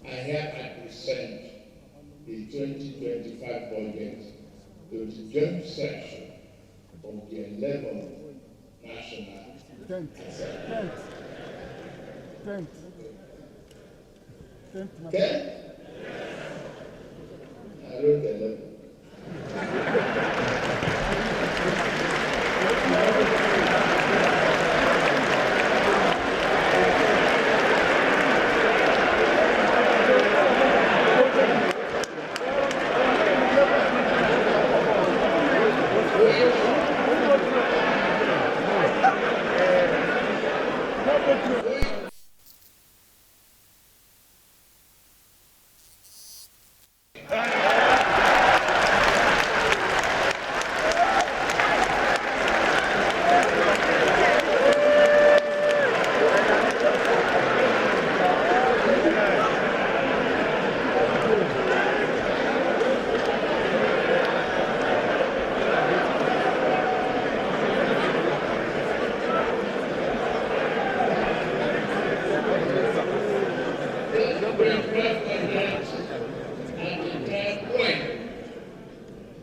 I hereby present the 2025 budget to the joint session of the 11th National Assembly. 10th? I wrote 11.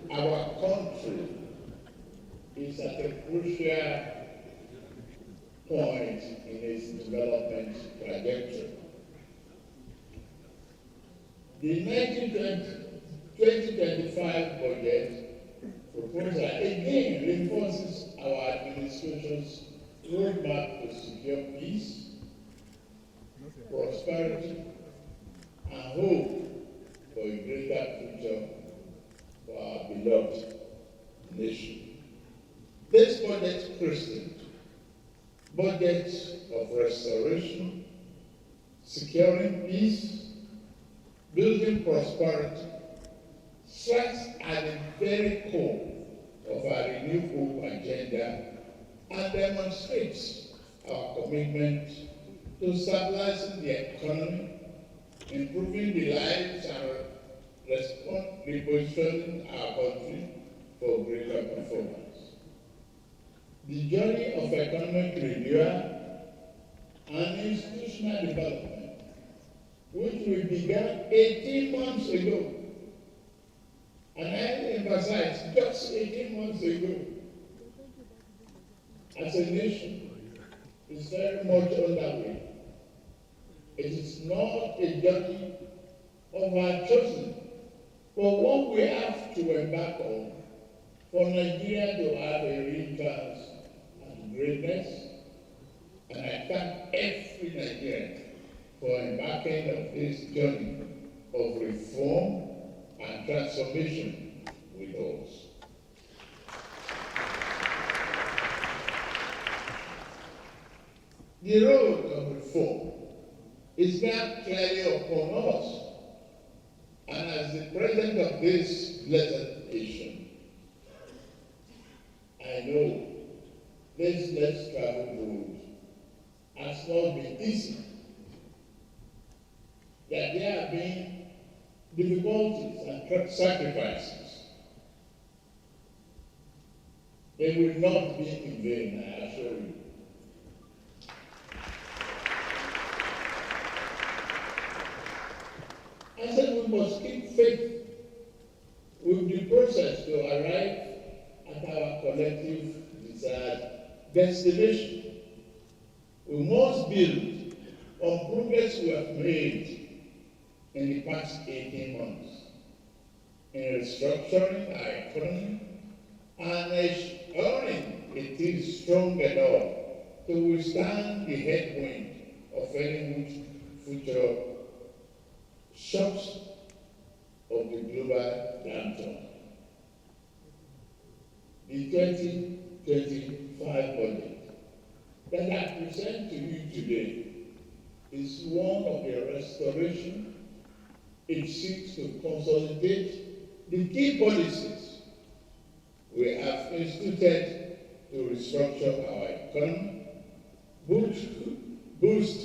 Our country is at a crucial point in its development trajectory. The 2025 budget proposal again reinforces our administration's roadmap to secure peace, prosperity, and hope for a greater future for our beloved nation. This budget christened budget of restoration, securing peace, building prosperity, strikes at the very core of our renewed hope agenda and demonstrates our commitment to stabilizing the economy, improving the lives and repositioning our country for greater performance. The journey of economic renewal and institutional development, which we began 18 months ago, and I emphasize just 18 months ago, as a nation, is very much underway. It is not a journey of our choosing, but what we have to embark on for Nigeria to have a real chance at greatness. And I thank every Nigerian for embarking on this journey of reform and transformation with us. The road of reform is now clearly upon us. And as the president of this blessed nation, I know this less traveled road has not been easy. That there have been difficulties and sacrifices. They will not be in vain, I assure you. I said we must keep faith with the process to arrive at our collective desired destination. We must build on progress we have made in the past 18 months in restructuring our economy and ensuring it is strong enough to withstand the headwind of any future shocks of the global downturn. The 2025 budget that I present to you today is one of the restoration. It seeks to consolidate the key policies we have instituted to restructure our economy, boost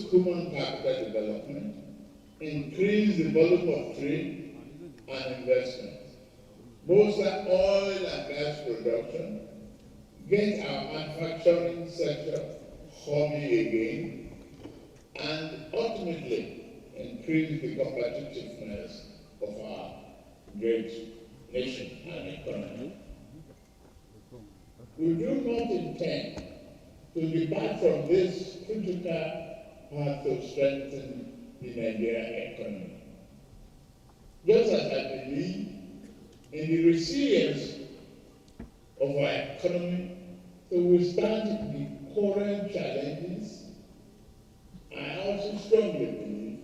human capital development, increase the volume of trade and investment, bolster oil and gas production, get our manufacturing sector humming again, and ultimately increase the competitiveness of our great nation and economy. We do not intend to depart from this critical path to strengthen the Nigerian economy. Just as I believe in the resilience of our economy to withstand the current challenges, I also strongly believe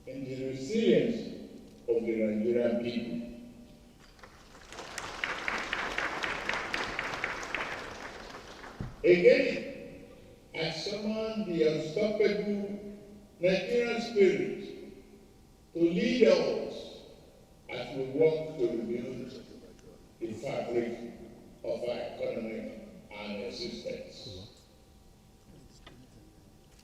in the resilience of the Nigerian people. Again, I summon the unstoppable Nigerian spirit to lead us as we work to rebuild the fabric of our economy and existence.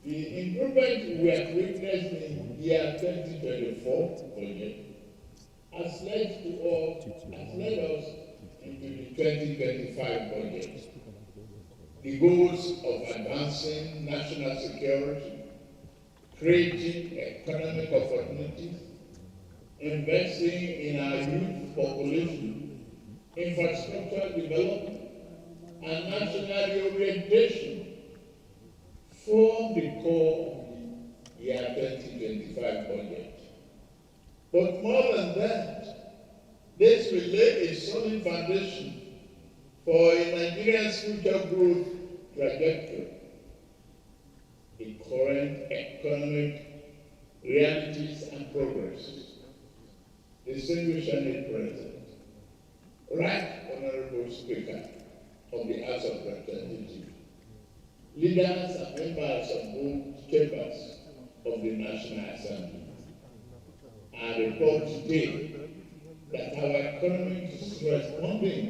The improvement we have witnessed in the year 2024 budget has led us into the 2025 budget. The goals of advancing national security, creating economic opportunities, investing in our youth population, infrastructure development, and national orientation form the core of the year 2025 budget. But more than that, this will lay a solid foundation for a Nigerian's future growth trajectory. The current economic realities and progresses. Distinguished Senate President, Right Honorable Speaker of the House of Representatives, leaders and members of both chambers of the National Assembly, I report today that our economy is responding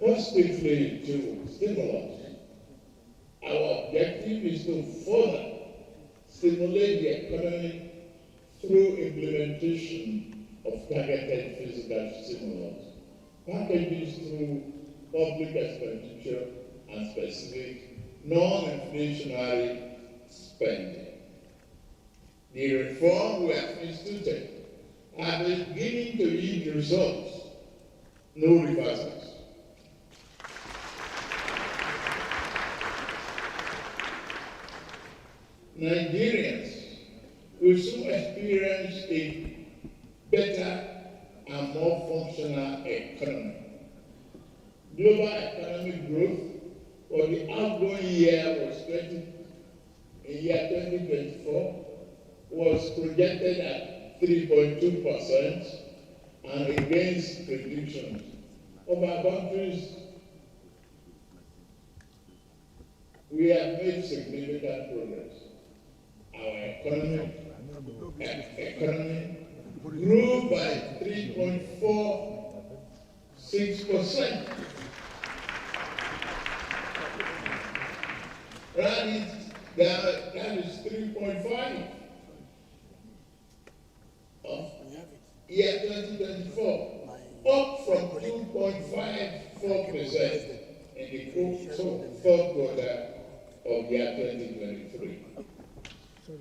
positively to stimulus. Our objective is to further stimulate the economy through implementation of targeted fiscal stimulus, packages through public expenditure, and specific non-inflationary spending. The reform we have instituted are beginning to yield results, no reversals. Nigerians will soon experience a better and more functional economy. Global economic growth for the outgoing year year 2024 was projected at 3.2%, and against predictions of our countries, we have made significant progress. Our economy grew by 3.46%. That is 3.5 of year 2024, up from 2.54% in the fourth quarter of year 2023.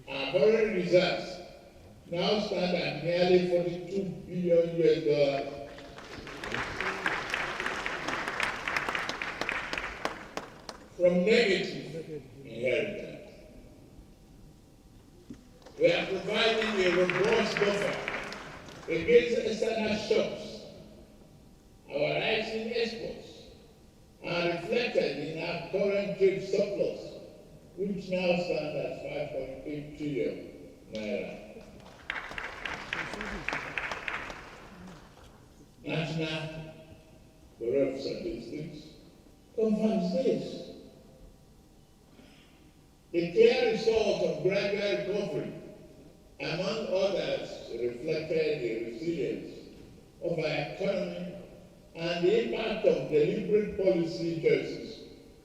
Our foreign reserves now stand at nearly $42 billion, from negative inheritance. We are providing a robust buffer against external shocks. Our rising exports are reflected in our current trade surplus, which now stands at 5.8 trillion naira. National Bureau of Statistics confirms this. The clear result of gradual recovery, among others, reflected the resilience of our economy and the impact of deliberate policy choices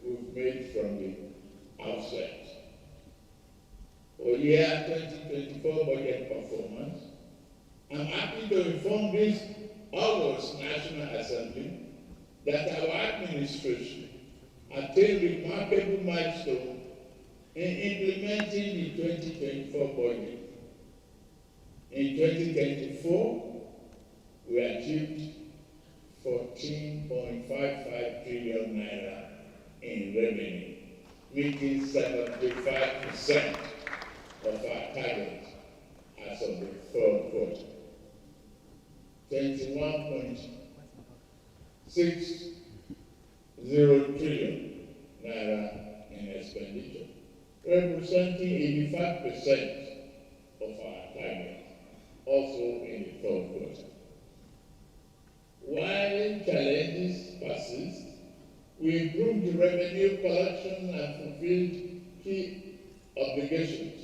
we've made from the outset. For year 2024 budget performance, I'm happy to inform this August National Assembly that our administration attained remarkable milestone in implementing the 2024 budget. In 2024, we achieved 14.55 trillion naira in revenue, making 75% of our target as of the third quarter. 21.60 trillion naira in expenditure, representing 85% of our target, also in the third quarter. While challenges persist, we improved revenue collection and fulfilled key obligations.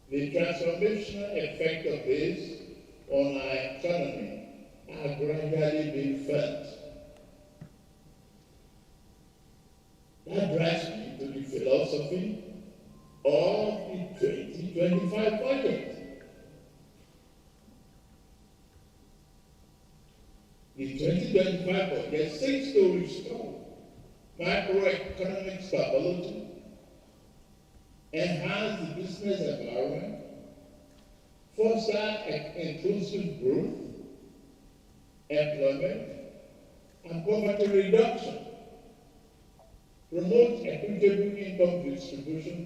The transformational effect of this on our economy are gradually being felt. That drives me to the philosophy of the 2025 budget. The 2025 budget seeks to restore macroeconomic stability, enhance the business environment, foster inclusive growth, employment, and poverty reduction, promote equitable income distribution,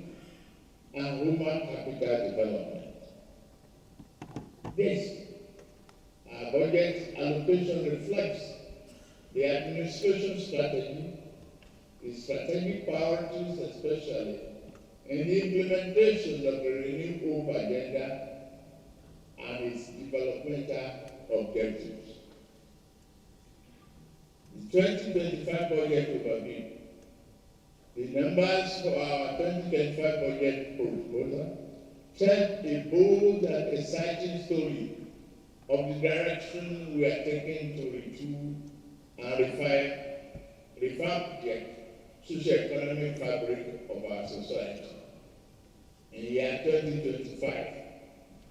and human capital development. This budget allocation reflects the administration strategy, the strategic priorities, especially in the implementation of the Renewed Hope agenda and its developmental objectives. The 2025 budget overview. The numbers for our 2025 budget proposal tell a bold and exciting story of the direction we are taking to retool and revamp the socio-economic fabric of our society. In the year 2025,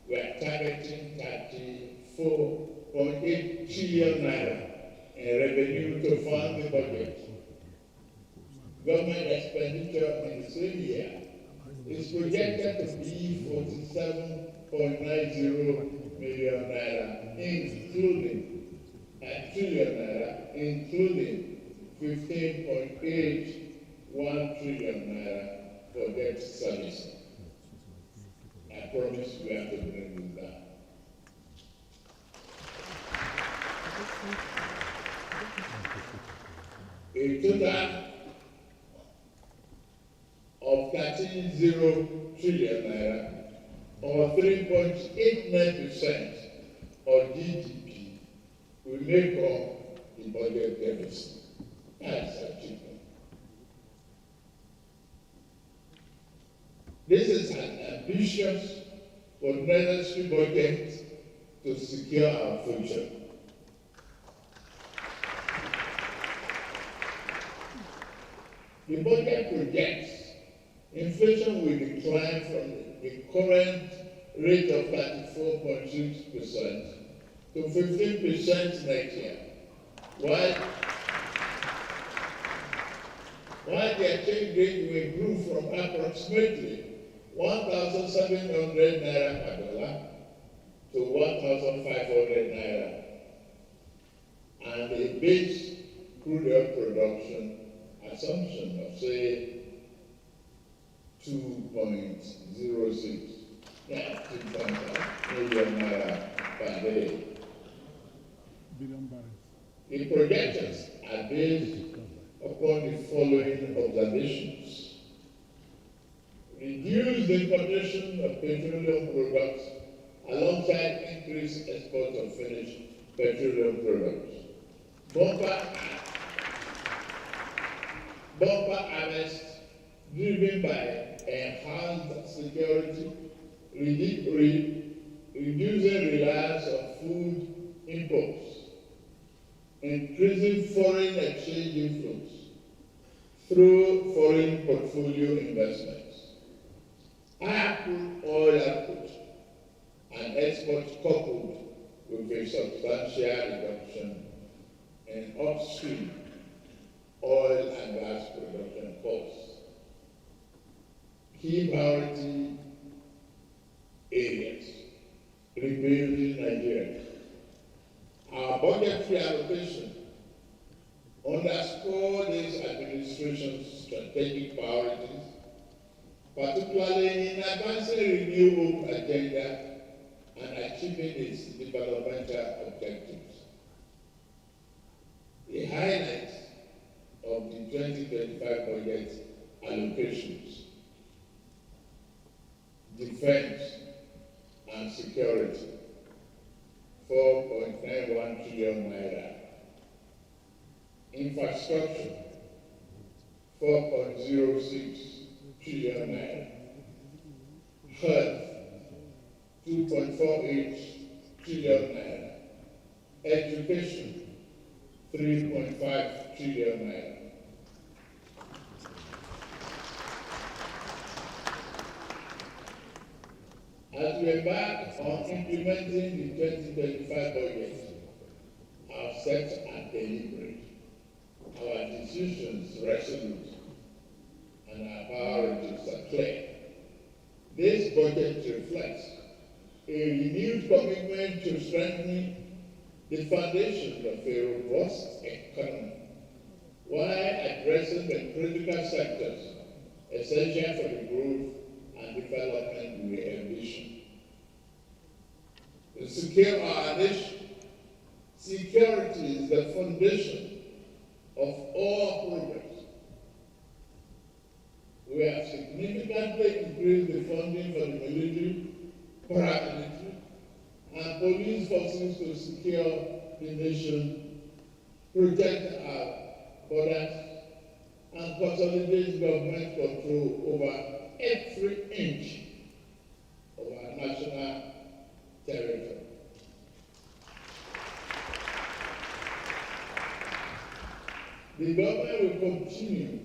we are targeting 34.8 trillion naira in revenue to fund the budget. Government expenditure in the same year is projected to be 47.90 million naira, including trillion naira, including 15.81 trillion naira for debt service. I promise we have to bring this down. A total of 13.0 trillion naira, or 3.89% of GDP, will make up the budget deficit. That's achievement. This is an ambitious but necessary budget to secure our future. The budget projects inflation will decline from the current rate of 34.6% to 15% next year, while the exchange rate will improve from approximately 1,700 naira per dollar to 1,500 naira, and a base crude oil production assumption of, say, 2.06, 2.5 million naira per day. The projections are based upon the following observations: reduce the importation of petroleum products alongside increased export of finished petroleum products. Bumper harvest driven by enhanced security, reducing reliance on food imports, increasing foreign exchange inflows through foreign portfolio investments, higher crude oil output and export coupled with a substantial reduction in upstream oil and gas production costs. Key priority areas: rebuilding Nigeria. Our budgetary allocation underscore this administration's strategic priorities, particularly in advancing renewable agenda and achieving its developmental objectives. The highlights of the 2025 budget allocations: defense and security, 4.91 trillion naira. Infrastructure, 4.06 trillion naira. Health, 2.48 trillion naira. Education, 3.5 trillion naira. As we embark on implementing the 2025 budget, our steps are deliberate, our decisions resolute, and our priorities are clear. This budget reflects a renewed commitment to strengthening the foundation of a robust economy while addressing the critical sectors essential for the growth and development we envision. To secure our nation, security is the foundation of all progress. We have significantly increased the funding for the military, paramilitary, and police forces to secure the nation, protect our borders, and consolidate government control over every inch of our national territory. The government will continue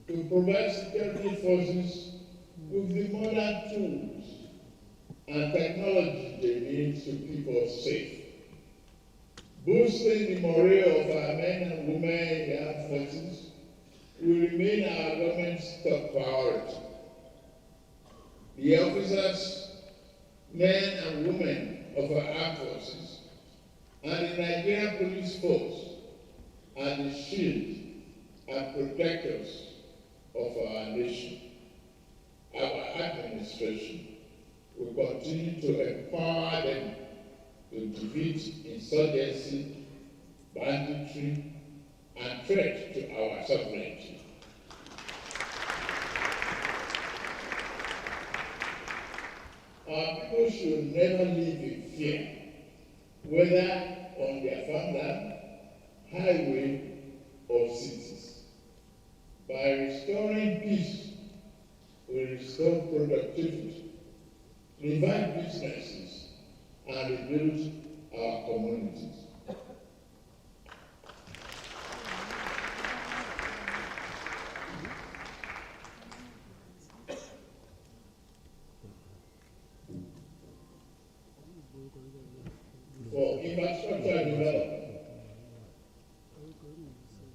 to provide security forces with the modern tools and technology they need to keep us safe. Boosting the morale of our men and women in the armed forces will remain our government's top priority. The officers, men and women of our armed forces and the Nigerian police force are the shield and protectors of our nation. Our administration will continue to empower them to defeat insurgency, banditry, and threat to our sovereignty. Our people should never live in fear, whether on their farmland, highway, or cities. By restoring peace, we restore productivity, revive businesses, and rebuild our communities. For infrastructure development,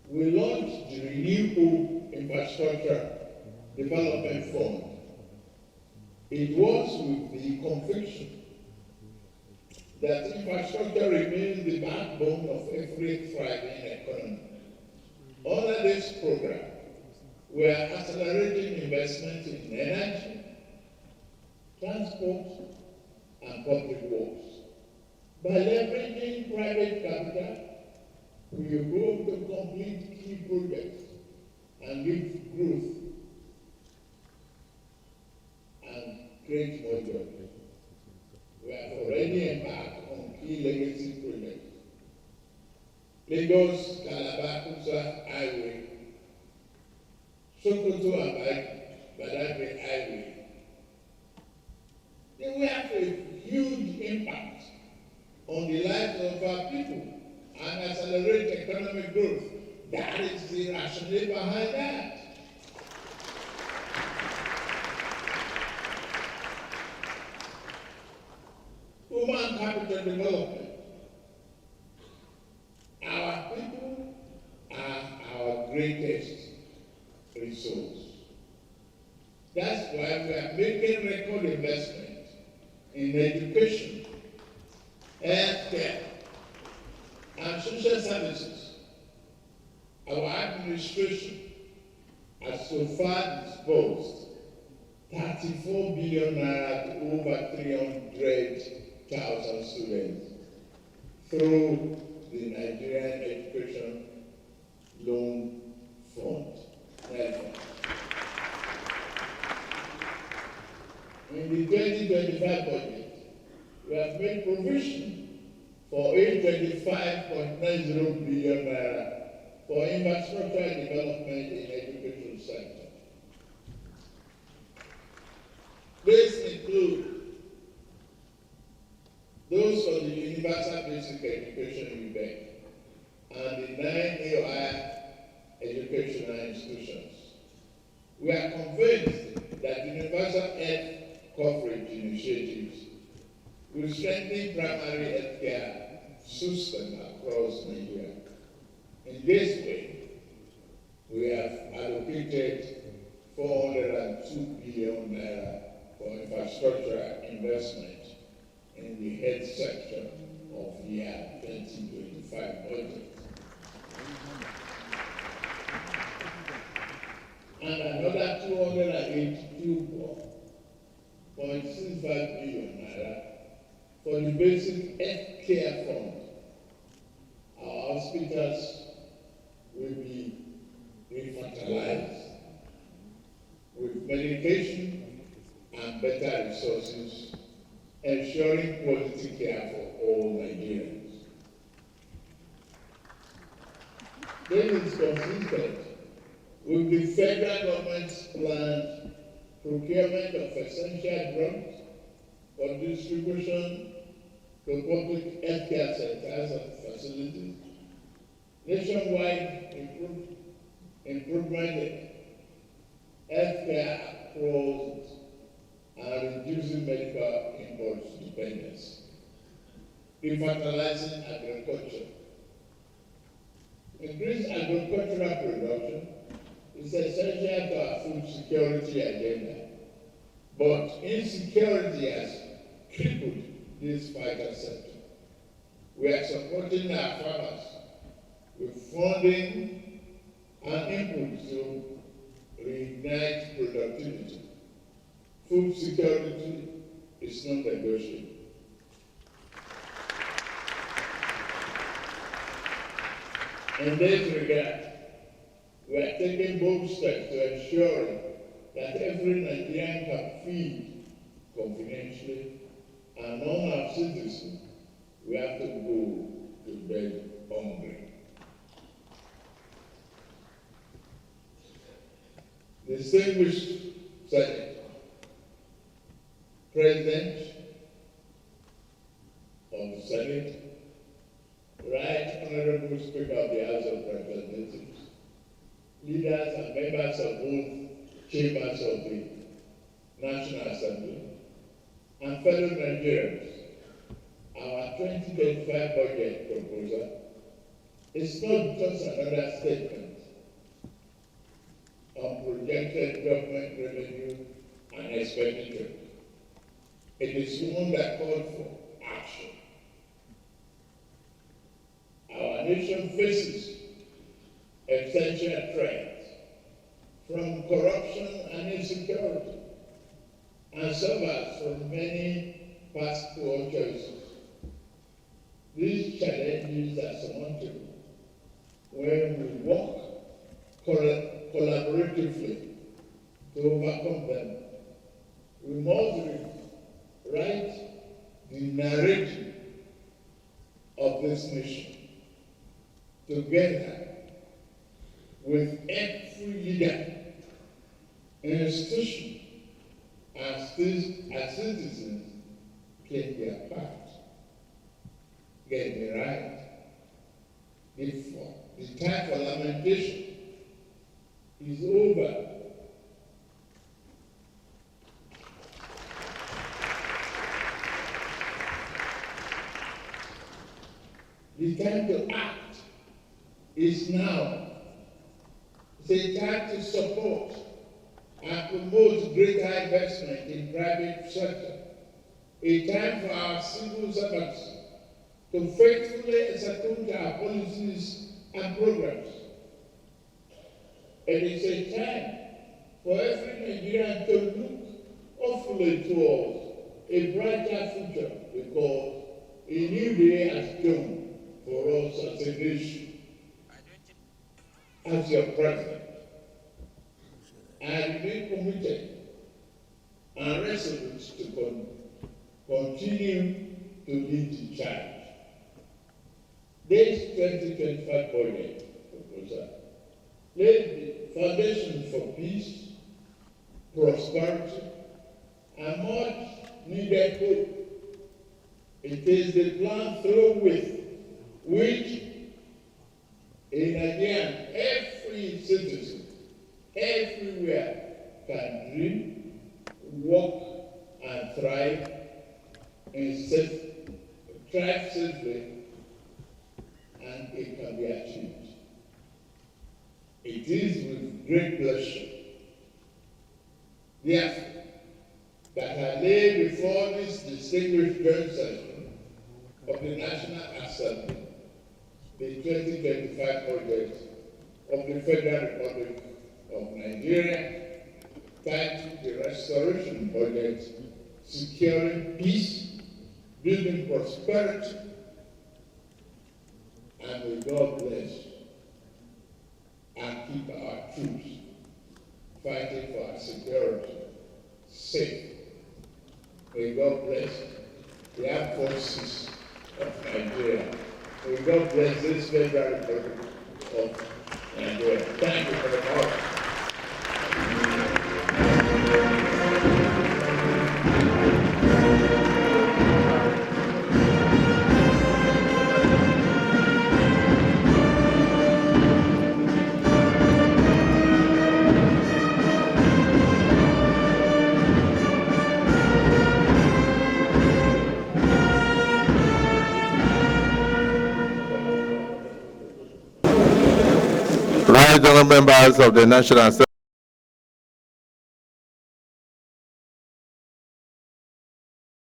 we launched the Renewable Infrastructure Development Fund. It was with the conviction that infrastructure remains the backbone of every thriving economy. Under this program, we are accelerating investment in energy, transport, and public works. By leveraging private capital, we will be able to complete key projects and give growth and create more jobs. We have already embarked on key legacy projects. Lagos Calabar Highway, Sokoto and Badagry Highway. They will have a huge impact on the lives of our people and accelerate economic growth. That is the rationale behind that. Human capital development. Our people are our greatest resource. That's why we are making record investment in education healthcare, and social services. Our administration has so far disbursed 34 billion naira to over 300,000 students through the Nigerian Education Loan Fund. In the 2025 budget, we have made provision for 825.90 billion naira for infrastructure development in education sector. These include those for the universal basic education UBEC and the 9 AOI educational institutions. We are convinced that universal health coverage initiatives will strengthen primary health care system across Nigeria. In this way, we have allocated 402 billion naira for infrastructure investment in the health sector of the year 2025 budget. And another 282.65 billion naira for the basic health care fund. Our hospitals will be revitalized with medication and better resources, ensuring quality care for all Nigerians. This is consistent with the federal government's planned procurement of essential drugs for distribution to public healthcare centers and facilities, nationwide improvement in healthcare across and reducing medical import dependence, revitalizing agriculture. Increased agricultural production is essential to our food security agenda, but insecurity has crippled this vital sector. We are supporting our farmers with funding and input to reignite productivity. Food security is non-negotiable. In this regard, we are taking bold steps to ensuring that every Nigerian can feed confidentially, and none of our citizens will have to go to bed hungry. Distinguished Senate, President of the Senate, Right Honorable Speaker of the House of Representatives, leaders and members of both chambers of the National Assembly, and fellow Nigerians, our 2025 budget proposal is not just another statement on projected government revenue and expenditure. It is one that calls for action. Our nation faces essential threats from corruption and insecurity, and suffers from many past poor choices. These challenges are surmountable when we work collaboratively to overcome them. We must write the narrative of this nation together with every leader, institution, and citizens play their part. Get me right. The time for lamentation is over. The time to act is now. It's a time to support and promote greater investment in private sector. A time for our civil servants to faithfully execute our policies and programs. It is a time for every Nigerian to look hopefully towards a brighter future, because a new day has come for us as a nation. As your president, I remain committed and resolute to continue to lead the charge. This 2025 budget proposal laid the foundation for peace, prosperity, and much needed hope. It is the plan through which a Nigerian, every citizen, everywhere can dream, work, and thrive safely, and it can be achieved. It is with great pleasure, therefore, that I lay before this distinguished joint session of the National Assembly the 2025 budget of the Federal Republic of Nigeria, titled the Restoration Budget, Securing Peace, Building Prosperity, and may God bless and keep our troops fighting for our security safe. May God bless the armed forces of Nigeria. May God bless this Federal Republic of Nigeria. Thank you for the call. Right, honourable members of the National Assembly.